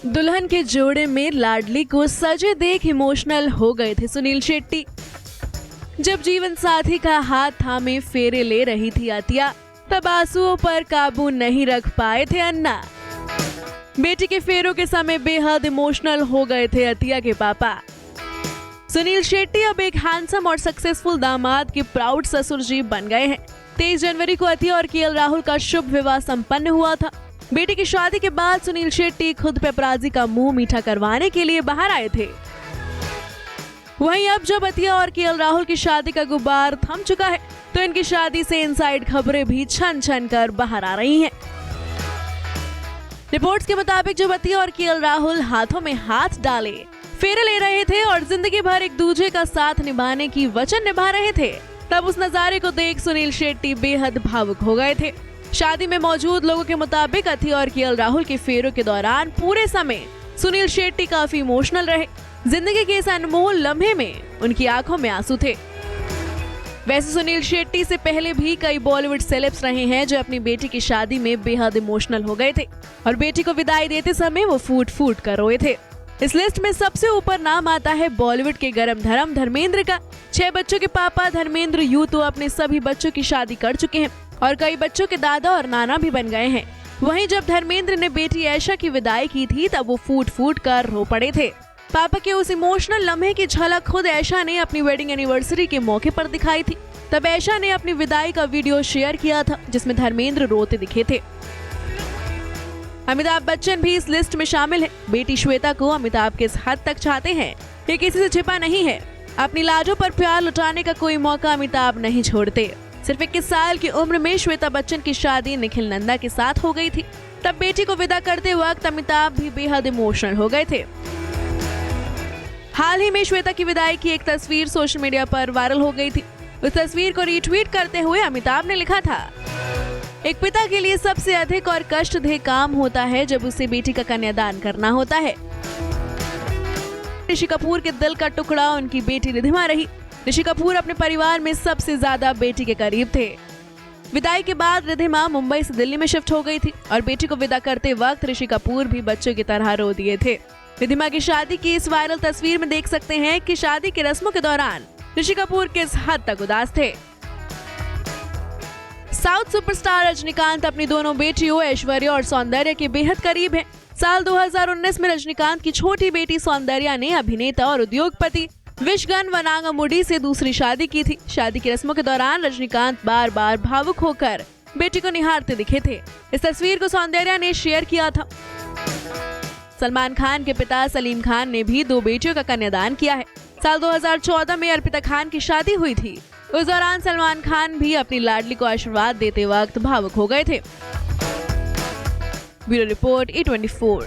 दुल्हन के जोड़े में लाडली को सजे देख इमोशनल हो गए थे सुनील शेट्टी। जब जीवन साथी का हाथ थामे फेरे ले रही थी अतिया, तब आंसुओं पर काबू नहीं रख पाए थे अन्ना। बेटी के फेरों के समय बेहद इमोशनल हो गए थे अतिया के पापा। सुनील शेट्टी अब एक हैंडसम और सक्सेसफुल दामाद के प्राउड ससुर जी बन गए हैं। 23 जनवरी को अतिया और केएल राहुल का शुभ विवाह संपन्न हुआ था। बेटी की शादी के बाद सुनील शेट्टी खुद पेपराजी का मुंह मीठा करवाने के लिए बाहर आए थे। वहीं अब जब अतिया और केएल राहुल की शादी का गुब्बार थम चुका है, तो इनकी शादी से इनसाइड खबरें भी छन छन कर बाहर आ रही हैं। रिपोर्ट्स के मुताबिक जब अतिया और केएल राहुल हाथों में हाथ डाले फेरे ले रहे थे और जिंदगी भर एक दूसरे का साथ निभाने की वचन निभा रहे थे, तब उस नजारे को देख सुनील शेट्टी बेहद भावुक हो गए थे। शादी में मौजूद लोगों के मुताबिक अतिया और केएल राहुल के फेरों के दौरान पूरे समय सुनील शेट्टी काफी इमोशनल रहे। जिंदगी के इस अनमोल लम्हे में उनकी आंखों में आंसू थे। वैसे सुनील शेट्टी से पहले भी कई बॉलीवुड सेलेब्स रहे हैं जो अपनी बेटी की शादी में बेहद इमोशनल हो गए थे और बेटी को विदाई देते समय वो फूट फूट कर रोए थे। इस लिस्ट में सबसे ऊपर नाम आता है बॉलीवुड के गरम धर्म धर्मेंद्र का। 6 बच्चों के पापा धर्मेंद्र यूं तो अपने सभी बच्चों की शादी कर चुके हैं और कई बच्चों के दादा और नाना भी बन गए हैं। वहीं जब धर्मेंद्र ने बेटी ऐशा की विदाई की थी, तब वो फूट फूट कर रो पड़े थे। पापा के उस इमोशनल लम्हे की झलक खुद ऐशा ने अपनी वेडिंग एनिवर्सरी के मौके पर दिखाई थी। तब ऐशा ने अपनी विदाई का वीडियो शेयर किया था, जिसमें धर्मेंद्र रोते दिखे थे। अमिताभ बच्चन भी इस लिस्ट में शामिल है। बेटी श्वेता को अमिताभ किस हद तक चाहते हैं, ये किसी से छिपा नहीं है। अपनी लाजों पर प्यार लुटाने का कोई मौका अमिताभ नहीं छोड़ते। सिर्फ 21 साल की उम्र में श्वेता बच्चन की शादी निखिल नंदा के साथ हो गई थी। तब बेटी को विदा करते वक्त अमिताभ भी बेहद इमोशनल हो गए थे। हाल ही में श्वेता की विदाई की एक तस्वीर सोशल मीडिया पर वायरल हो गई थी। उस तस्वीर को रीट्वीट करते हुए अमिताभ ने लिखा था, एक पिता के लिए सबसे अधिक और कष्टदेह काम होता है जब उसे बेटी का कन्यादान करना होता है। ऋषि कपूर के दिल का टुकड़ा उनकी बेटी रिधिमा रही। ऋषि कपूर अपने परिवार में सबसे ज्यादा बेटी के करीब थे। विदाई के बाद रिधिमा मुंबई से दिल्ली में शिफ्ट हो गई थी और बेटी को विदा करते वक्त ऋषि कपूर भी बच्चों की तरह रो दिए थे। रिधिमा की शादी की इस वायरल तस्वीर में देख सकते हैं कि शादी की रस्मों के दौरान ऋषि कपूर किस हद तक उदास थे। साउथ सुपरस्टार रजनीकांत अपनी दोनों बेटियों ऐश्वर्या और सौंदर्या के बेहद करीब हैं। साल 2019 में रजनीकांत की छोटी बेटी सौंदर्या ने अभिनेता और उद्योगपति विशगन वनांगमुडी से दूसरी शादी की थी। शादी की रस्मों के दौरान रजनीकांत बार बार भावुक होकर बेटी को निहारते दिखे थे। इस तस्वीर को सौंदर्या ने शेयर किया था। सलमान खान के पिता सलीम खान ने भी 2 बेटियों का कन्यादान किया है। साल 2014 में अर्पिता खान की शादी हुई थी। उस दौरान सलमान खान भी अपनी लाडली को आशीर्वाद देते वक्त भावुक हो गए थे। Bureau report E24।